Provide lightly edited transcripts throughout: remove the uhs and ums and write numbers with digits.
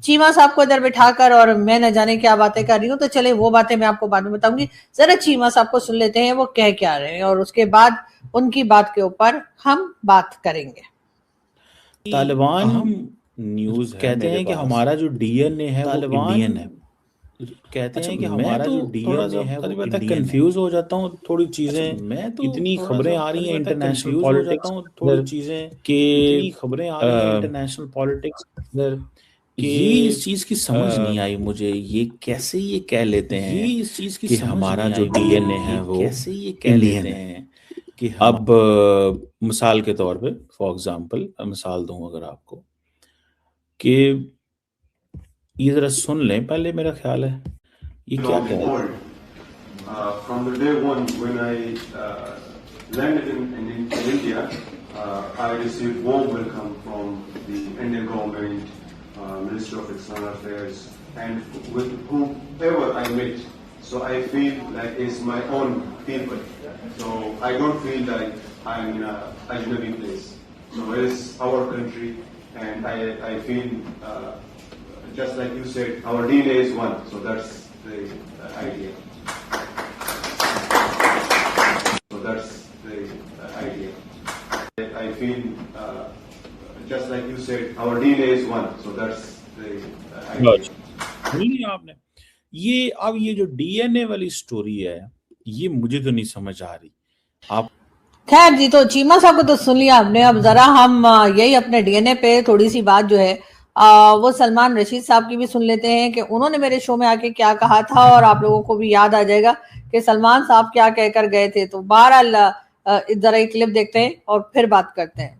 چیمہ صاحب کو ادھر بٹھا کر اور میں نہ جانے کیا باتیں کر رہی ہوں، تو چلے وہ باتیں میں آپ کو بعد میں بتاؤں گی. ذرا چیمہ صاحب کو سن لیتے ہیں وہ کہہ کیا رہے ہیں، اور اس کے بعد ان کی بات کے اوپر ہم بات کریں گے. طالبان اہم نیوز کہتے ہیں کہ ہمارا جو ڈی این اے ہے وہ انڈین ہے. کہتے ہیں کہ میں ہمارا تو جو ڈی تھوڑا این سا اے ہے وہ پتہ انڈین ہے. کنفیوز ہو جاتا ہوں تھوڑی چیزیں، میں تو اتنی تھوڑا خبریں سا آ رہی ہیں انٹرنیشنل کنفیوز ہو جاتا پالیٹکس ہوں تھوڑی چیزیں، کہ اتنی خبریں آ رہی ہیں انٹرنیشنل پالیٹکس کہ یہ اس چیز کی سمجھ نہیں آئی مجھے، یہ کیسے یہ کہہ لیتے ہیں یہ اس چیز کی کہ سمجھ ہمارا نہیں جو آئی ڈی مجھے، این اے ہے یہ وہ کیسے یہ کہہ انڈین لیتے ہے. ہیں کہ اب مثال کے طور پہ فار ایگزامپل مثال دوں اگر آپ کو کہ یہ ذرا سن لیں پہلے، میرا خیال ہے یہ کیا کہہ رہے ہیں. From the day one when I landed in India, I received warm welcome from the Indian government, Ministry of External Affairs, and with whoever I met. So I feel like it's my own people. So I don't feel like I'm in a ajnabi place. So it's our country, and I feel just like you said, our DNA is one. So that's the idea. I feel just like you said, our DNA is one. So that's the idea. نہیں آپ نے یہ اب یہ جو D N اے والی story ہے یہ مجھے تو نہیں سمجھ آ رہی. آپ خیر جی، تو چیمہ صاحب کو تو سن لیا آپ نے. اب ذرا ہم یہی اپنے ڈی این اے پہ تھوڑی سی بات جو ہے وہ سلمان رشید صاحب کی بھی سن لیتے ہیں کہ انہوں نے میرے شو میں آ کے کیا کہا تھا، اور آپ لوگوں کو بھی یاد آ جائے گا کہ سلمان صاحب کیا کہہ کر گئے تھے. تو بہرحال ذرا ایک کلپ دیکھتے ہیں اور پھر بات کرتے ہیں.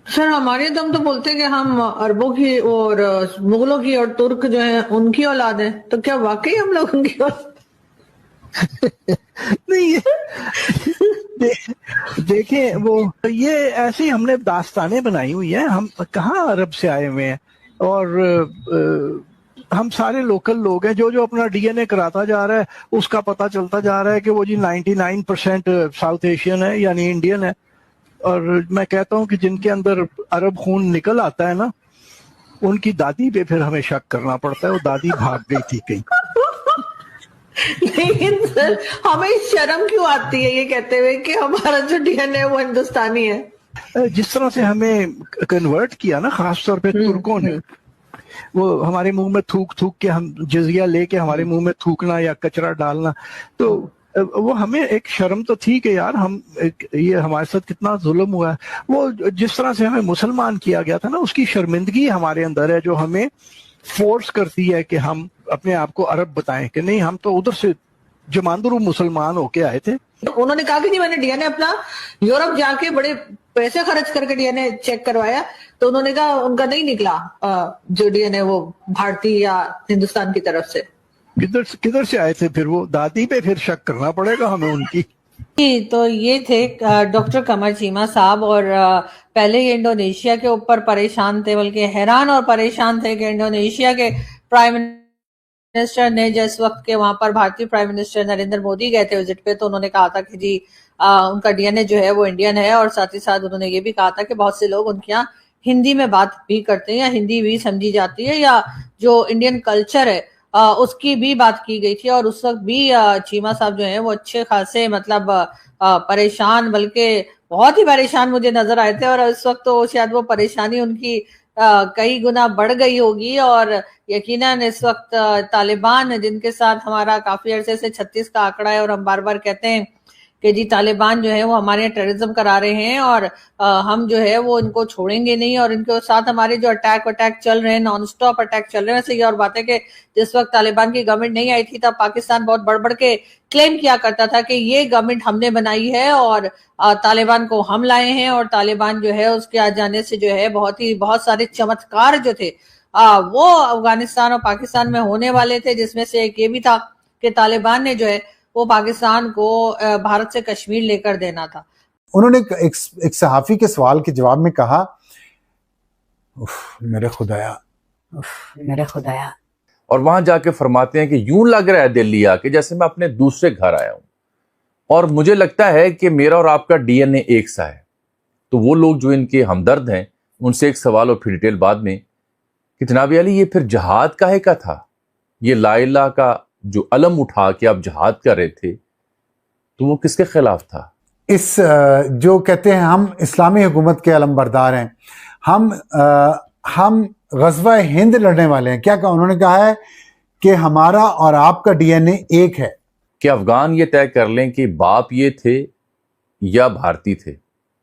سر ہمارے تو ہم تو بولتے ہیں کہ ہم عربوں کی اور مغلوں کی اور ترک جو ہیں ان کی اولاد ہیں، تو کیا واقعی ہم لوگ ان کی اولاد؟ نہیں دیکھیں وہ یہ ایسی ہم نے داستانیں بنائی ہوئی ہیں، ہم کہاں عرب سے آئے ہوئے ہیں، اور ہم سارے لوکل لوگ ہیں. جو اپنا ڈی این اے کراتا جا رہا ہے اس کا پتہ چلتا جا رہا ہے کہ وہ جی 99% ساؤتھ ایشین ہے یعنی انڈین ہے. اور میں کہتا ہوں کہ جن کے اندر عرب خون نکل آتا ہے نا ان کی دادی پہ پھر ہمیں شک کرنا پڑتا ہے، وہ دادی بھاگ گئی تھی کہیں. لیکن سر ہمیں شرم کیوں آتی ہے یہ کہتے ہوئے کہ ہمارا جو ڈی این اے وہ ہندوستانی ہے؟ جس طرح سے ہمیں کنورٹ کیا نا خاص طور پہ ترکوں نے، وہ ہمارے منہ میں تھوک کے ہم جزیہ لے کے ہمارے منہ میں تھوکنا یا کچرا ڈالنا، تو وہ ہمیں ایک شرم تو تھی کہ یار ہم یہ ہمارے ساتھ کتنا ظلم ہوا ہے. وہ جس طرح سے ہمیں مسلمان کیا گیا تھا نا اس کی شرمندگی ہمارے اندر ہے جو ہمیں فورس کرتی ہے کہ ہم اپنے آپ کو عرب بتائیں کہ نہیں ہم تو ادھر سے جماندرو مسلمان ہو کے آئے تھے. انہوں نے کہا کہ جی میں نے ڈی این اے اپنا یورپ جا کے بڑے پیسے خرچ کر کے ڈی این اے چیک کروایا، تو انہوں نے کہا ان کا نہیں نکلا جو ڈی این اے وہ بھارتی یا ہندوستان کی طرف سے. کدھر سے آئے تھے پھر؟ وہ دادی پہ پھر شک کرنا پڑے گا ہمیں ان کی. جی تو یہ تھے ڈاکٹر قمر چیمہ صاحب، اور پہلے یہ انڈونیشیا کے اوپر پریشان تھے، بلکہ حیران اور پریشان تھے کہ انڈونیشیا کے پرائم منسٹر نے جس وقت کے وہاں پر بھارتی پرائم منسٹر نریندر مودی گئے تھے وزٹ پہ، تو انہوں نے کہا تھا کہ جی ان کا ڈی این اے جو ہے وہ انڈین ہے، اور ساتھ ہی ساتھ انہوں نے یہ بھی کہا تھا کہ بہت سے لوگ ان کے یہاں ہندی میں بات بھی کرتے ہیں یا ہندی بھی سمجھی جاتی ہے، یا جو انڈین کلچر ہے اس کی بھی بات کی گئی تھی. اور اس وقت بھی چیمہ صاحب جو ہیں وہ اچھے خاصے مطلب پریشان، بلکہ بہت ہی پریشان مجھے نظر آئے تھے. اور اس وقت تو شاید وہ پریشانی ان کی کئی گنا بڑھ گئی ہوگی، اور یقیناً اس وقت طالبان جن کے ساتھ ہمارا کافی عرصے سے 36 کا آنکڑا ہے، اور ہم بار بار کہتے ہیں کہ جی طالبان جو ہے وہ ہمارے یہاں ٹیررزم کرا رہے ہیں، اور ہم جو ہے وہ ان کو چھوڑیں گے نہیں، اور ان کے ساتھ ہمارے جو اٹیک چل رہے ہیں، نان سٹاپ اٹیک چل رہے ہیں. ویسے یہ اور بات ہے کہ جس وقت طالبان کی گورنمنٹ نہیں آئی تھی تب پاکستان بہت بڑھ کے کلیم کیا کرتا تھا کہ یہ گورنمنٹ ہم نے بنائی ہے اور طالبان کو ہم لائے ہیں، اور طالبان جو ہے اس کے آ جانے سے جو ہے بہت سارے چمتکار جو تھے وہ افغانستان اور پاکستان میں ہونے والے تھے، جس میں سے ایک یہ بھی تھا کہ طالبان نے جو ہے وہ پاکستان کو بھارت سے کشمیر لے کر دینا تھا. انہوں نے ایک صحافی کے سوال کے جواب میں کہا میرے خدایا. اور وہاں جا کے فرماتے ہیں کہ یوں لگ رہا ہے دلی آ کے جیسے میں اپنے دوسرے گھر آیا ہوں، اور مجھے لگتا ہے کہ میرا اور آپ کا ڈی این اے ایک سا ہے. تو وہ لوگ جو ان کے ہمدرد ہیں ان سے ایک سوال اور پھر ڈیٹیل بعد میں کہ جناب علی یہ پھر جہاد کاہے کا تھا؟ یہ لا الہ کا جو علم اٹھا کے آپ جہاد کر رہے تھے تو وہ کس کے خلاف تھا؟ اس جو کہتے ہیں ہم اسلامی حکومت کے علم بردار ہیں، ہم غزوہ ہند لڑنے والے ہیں، کیا کہا انہوں نے؟ کہا ہے کہ ہمارا اور آپ کا ڈی این اے ایک ہے. کہ افغان یہ طے کر لیں کہ باپ یہ تھے یا بھارتی تھے،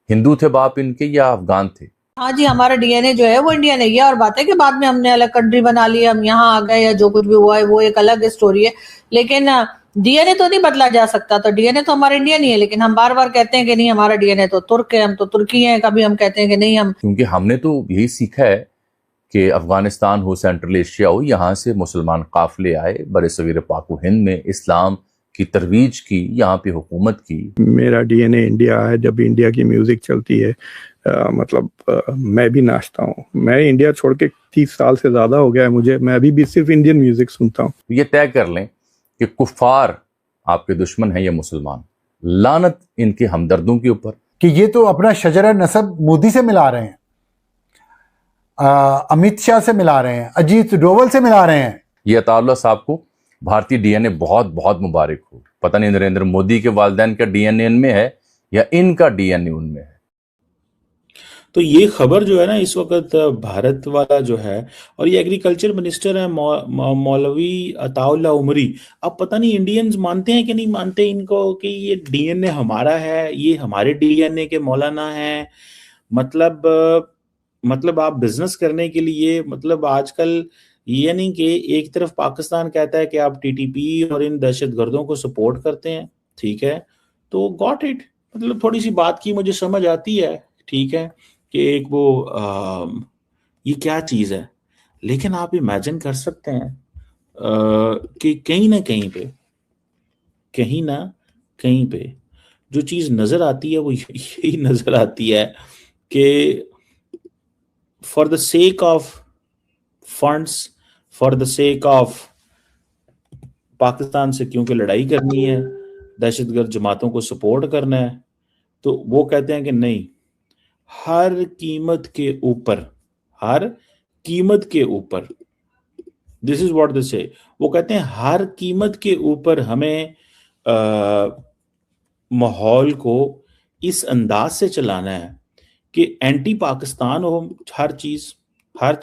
ہندو تھے باپ ان کے یا افغان تھے؟ ہاں جی، ہمارا ڈی این اے جو ہے وہ انڈین ہے. یہ اور بات ہے کہ بعد میں ہم نے الگ کنٹری بنا لی، ہم یہاں آ گئے یا جو کچھ بھی ہوا ہے وہ ایک الگ اسٹوری ہے، لیکن ڈی این اے تو نہیں بدلا جا سکتا. تو ڈی این اے تو ہمارا انڈین ہی ہے، لیکن ہم بار بار کہتے ہیں کہ نہیں ہمارا ڈی این اے تو ترک ہے، ہم تو ترکی ہیں. کبھی ہم کہتے ہیں کہ نہیں ہم، کیونکہ ہم نے تو یہی سیکھا ہے کہ افغانستان ہو، سینٹرل ایشیا ہو، یہاں سے مسلمان قافلے آئے، برصغیر پاک و ہند میں اسلام کی ترویج کی، یہاں پہ حکومت کی. میرا ڈی این اے انڈیا ہے. جب انڈیا کی میوزک چلتی ہے مطلب میں بھی ناچتا ہوں. میں انڈیا چھوڑ کے 30 سال سے زیادہ ہو گیا ہے مجھے، میں ابھی بھی صرف انڈین میوزک سنتا ہوں. یہ طے کر لیں کہ کفار آپ کے دشمن ہیں یا مسلمان، لعنت ان کے ہمدردوں کے اوپر. کہ یہ تو اپنا شجرہ نسب مودی سے ملا رہے ہیں، امیت شاہ سے ملا رہے ہیں، اجیت ڈوول سے ملا رہے ہیں. یہ عطا اللہ صاحب کو بھارتی ڈی این اے بہت بہت مبارک ہو. پتہ نہیں نریندر مودی کے والدین کا ڈی این اے ان میں ہے یا ان کا ڈی این اے ان میں ہے. تو یہ خبر جو ہے نا اس وقت بھارت والا جو ہے، اور یہ ایگریکلچر منسٹر ہے مولوی عطا اللہ عمری. اب پتہ نہیں انڈینز مانتے ہیں کہ نہیں مانتے ان کو کہ یہ ڈی این اے ہمارا ہے، یہ ہمارے ڈی این اے کے مولانا ہیں. مطلب آپ بزنس کرنے کے لیے، مطلب آج کل یہ نہیں کہ ایک طرف پاکستان کہتا ہے کہ آپ ٹی ٹی پی اور ان دہشت گردوں کو سپورٹ کرتے ہیں، ٹھیک ہے، تو گاٹ اٹ. مطلب تھوڑی سی بات کی مجھے سمجھ آتی ہے، ٹھیک ہے، کہ ایک وہ یہ کیا چیز ہے. لیکن آپ امیجن کر سکتے ہیں کہ کہیں نہ کہیں پہ جو چیز نظر آتی ہے وہ یہی نظر آتی ہے کہ for the sake of funds, for the sake of Pakistan سے کیونکہ لڑائی کرنی ہے، دہشت گرد جماعتوں کو سپورٹ کرنا ہے، تو وہ کہتے ہیں کہ نہیں، ہر قیمت کے اوپر دس از واٹ دے سے، وہ کہتے ہیں ہر قیمت کے اوپر ہمیں ماحول کو اس انداز سے چلانا ہے کہ اینٹی پاکستان ہو، ہر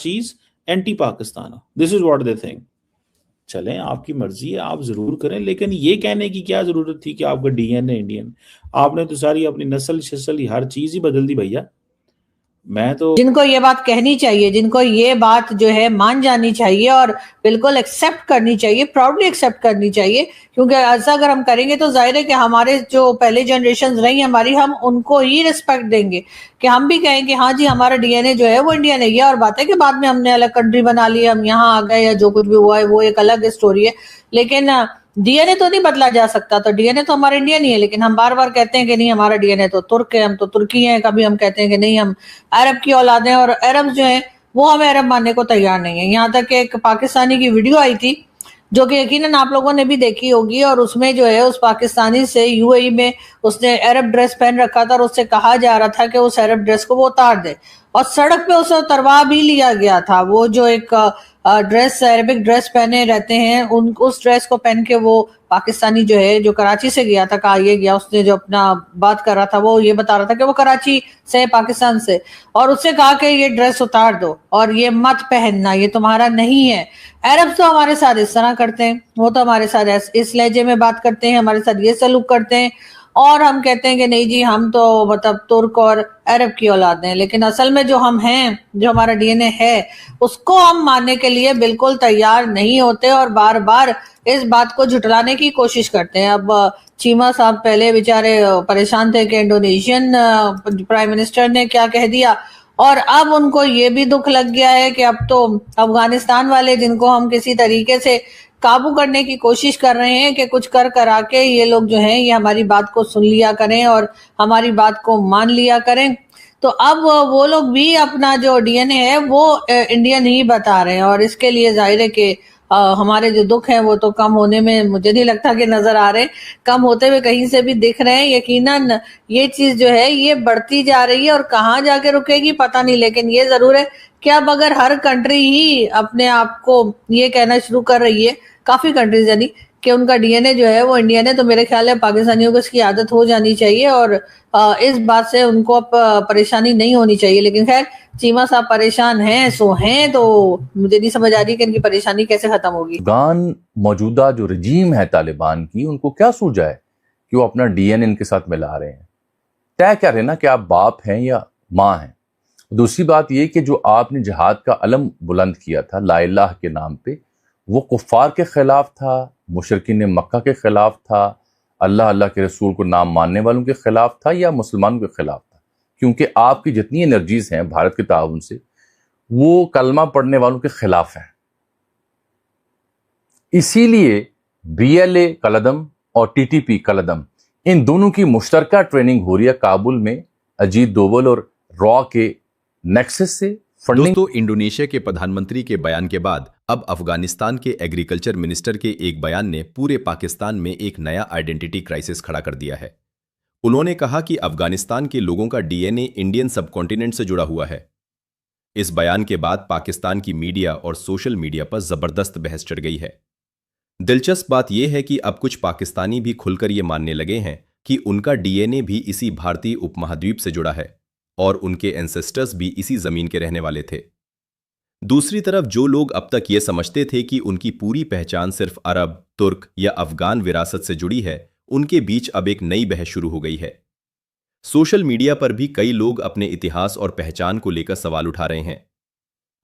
چیز اینٹی پاکستان ہو. This is what they think. چلیں آپ کی مرضی ہے، آپ ضرور کریں، لیکن یہ کہنے کی کیا ضرورت تھی کہ آپ کا ڈی این اے انڈین؟ آپ نے تو ساری اپنی نسل شسل ہر چیز ہی بدل دی بھیا. میں تو جن کو یہ بات کہنی چاہیے، جن کو یہ بات جو ہے مان جانی چاہیے اور بالکل ایکسیپٹ کرنی چاہیے، پراؤڈلی ایکسیپٹ کرنی چاہیے، کیونکہ ایسا اگر ہم کریں گے تو ظاہر ہے کہ ہمارے جو پہلے جنریشنز رہی ہماری، ہم ان کو ہی ریسپیکٹ دیں گے کہ ہم بھی کہیں کہ ہاں جی ہمارا ڈی این اے جو ہے وہ انڈین ہے. یہ اور بات ہے کہ بعد میں ہم نے الگ کنٹری بنا لی، ہم یہاں آ گئے یا جو کچھ بھی ہوا ہے وہ ایک الگ اسٹوری ہے، لیکن ڈی این اے تو نہیں بدلا جا سکتا. تو ڈی این اے تو ہمارا انڈین ہی ہے، لیکن ہم بار بار کہتے ہیں کہ نہیں ہمارا ڈی این اے تو ترک ہے، ہم تو ترکی ہیں. کبھی ہم کہتے ہیں کہ نہیں ہم عرب کی اولاد ہیں، اور عرب جو ہیں وہ ہمیں عرب ماننے کو تیار نہیں ہیں. یہاں تک کہ ایک پاکستانی کی ویڈیو آئی تھی جو کہ یقیناً آپ لوگوں نے بھی دیکھی ہوگی، اور اس میں جو ہے اس پاکستانی سے یو اے ای میں اس نے عرب ڈریس پہن رکھا تھا، اور اس سے کہا جا رہا تھا کہ اس عرب ڈریس کو وہ اتار دے، اور سڑک پہ اسے اتروا بھی لیا گیا تھا. وہ جو ایک ڈریس، عربک ڈریس پہنے رہتے ہیں، اس ڈریس کو پہن کے وہ پاکستانی جو ہے، جو کراچی سے گیا تھا، کہا یہ گیا، اس نے جو اپنا بات کر رہا تھا وہ یہ بتا رہا تھا کہ وہ کراچی سے، پاکستان سے، اور اس سے کہا کہ یہ ڈریس اتار دو اور یہ مت پہننا، یہ تمہارا نہیں ہے. عرب تو ہمارے ساتھ اس طرح کرتے ہیں، وہ تو ہمارے ساتھ اس لہجے میں بات کرتے ہیں، ہمارے ساتھ یہ سلوک کرتے ہیں، اور ہم کہتے ہیں کہ نہیں جی ہم تو مطلب ترک اور عرب کی اولاد ہیں. لیکن اصل میں جو ہم ہیں، جو ہمارا ڈی این اے ہے، اس کو ہم ماننے کے لیے بالکل تیار نہیں ہوتے، اور بار بار اس بات کو جھٹلانے کی کوشش کرتے ہیں. اب چیمہ صاحب پہلے بیچارے پریشان تھے کہ انڈونیشین پرائم منسٹر نے کیا کہہ دیا، اور اب ان کو یہ بھی دکھ لگ گیا ہے کہ اب تو افغانستان والے، جن کو ہم کسی طریقے سے قابو کرنے کی کوشش کر رہے ہیں کہ کچھ کرا کے یہ لوگ جو ہیں یہ ہماری بات کو سن لیا کریں اور ہماری بات کو مان لیا کریں، تو اب وہ لوگ بھی اپنا جو ڈی این اے ہے وہ انڈین ہی بتا رہے ہیں. اور اس کے لیے ظاہر ہے کہ ہمارے جو دکھ ہیں وہ تو کم ہونے میں مجھے نہیں لگتا کہ نظر آ رہے، کم ہوتے ہوئے کہیں سے بھی دکھ رہے ہیں. یقیناً یہ چیز جو ہے یہ بڑھتی جا رہی ہے، اور کہاں جا کے رکے گی پتہ نہیں، لیکن یہ ضرور ہے کہ اب اگر ہر کنٹری ہی اپنے آپ کو یہ کہنا شروع کر رہی ہے, کافی کنٹریز یعنی کہ ان کا ڈی این اے جو ہے وہ انڈین ہے, تو میرے خیال ہے پاکستانیوں کو اس کی عادت ہو جانی چاہیے اور اس بات سے ان کو اب پریشانی نہیں ہونی چاہیے. لیکن خیر چیمہ صاحب پریشان ہیں سو ہیں, تو مجھے نہیں سمجھ آ رہی کہ ان کی پریشانی کیسے ختم ہوگی. افغان موجودہ جو رجیم ہے طالبان کی, ان کو کیا سوچا ہے کہ وہ اپنا ڈی این ان کے ساتھ ملا رہے ہیں؟ طے کر رہے نا کہ آپ باپ ہیں یا ماں ہیں. دوسری بات یہ کہ جو آپ نے جہاد کا علم بلند کیا تھا لا الہ کے نام پہ, وہ کفار کے خلاف تھا, مشرکین مکہ کے خلاف تھا, اللہ اللہ کے رسول کو نام ماننے والوں کے خلاف تھا, یا مسلمانوں کے خلاف تھا؟ کیونکہ آپ کی جتنی انرجیز ہیں بھارت کے تعاون سے وہ کلمہ پڑھنے والوں کے خلاف ہیں. اسی لیے بی ایل اے کالعدم اور ٹی ٹی پی کالعدم, ان دونوں کی مشترکہ ٹریننگ ہو رہی ہے کابل میں اجیت دوول اور را کے نیکسس سے فنڈنگ. دوستو, انڈونیشیا کے پردھان منتری کے بیان کے بعد اب افغانستان کے ایگریکلچر منسٹر کے ایک بیان نے پورے پاکستان میں ایک نیا آئیڈینٹی کرائسس کھڑا کر دیا ہے. انہوں نے کہا کہ افغانستان کے لوگوں کا ڈی این اے انڈین سب کانٹیننٹ سے جڑا ہوا ہے. اس بیان کے بعد پاکستان کی میڈیا اور سوشل میڈیا پر زبردست بحث چڑھ گئی ہے. دلچسپ بات یہ ہے کہ اب کچھ پاکستانی بھی کھل کر یہ ماننے لگے ہیں کہ ان کا ڈی این اے بھی اسی بھارتی اپ مہادویپ سے جڑا ہے اور ان کے اینسسٹرز بھی اسی زمین کے رہنے والے تھے. دوسری طرف جو لوگ اب تک یہ سمجھتے تھے کہ ان کی پوری پہچان صرف عرب، ترک یا افغان وراثت سے جڑی ہے, ان کے بیچ اب ایک نئی بحث شروع ہو گئی ہے. سوشل میڈیا پر بھی کئی لوگ اپنے اتہاس اور پہچان کو لے کر سوال اٹھا رہے ہیں.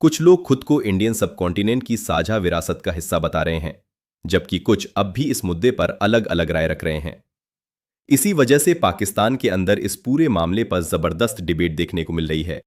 کچھ لوگ خود کو انڈین سب کانٹیننٹ کی ساجھا وراثت کا حصہ بتا رہے ہیں, جبکہ کچھ اب بھی اس مدعے پر الگ الگ رائے رکھ رہے ہیں. اسی وجہ سے پاکستان کے اندر اس پورے معاملے پر زبردست ڈیبیٹ دیکھنے کو مل رہی ہے.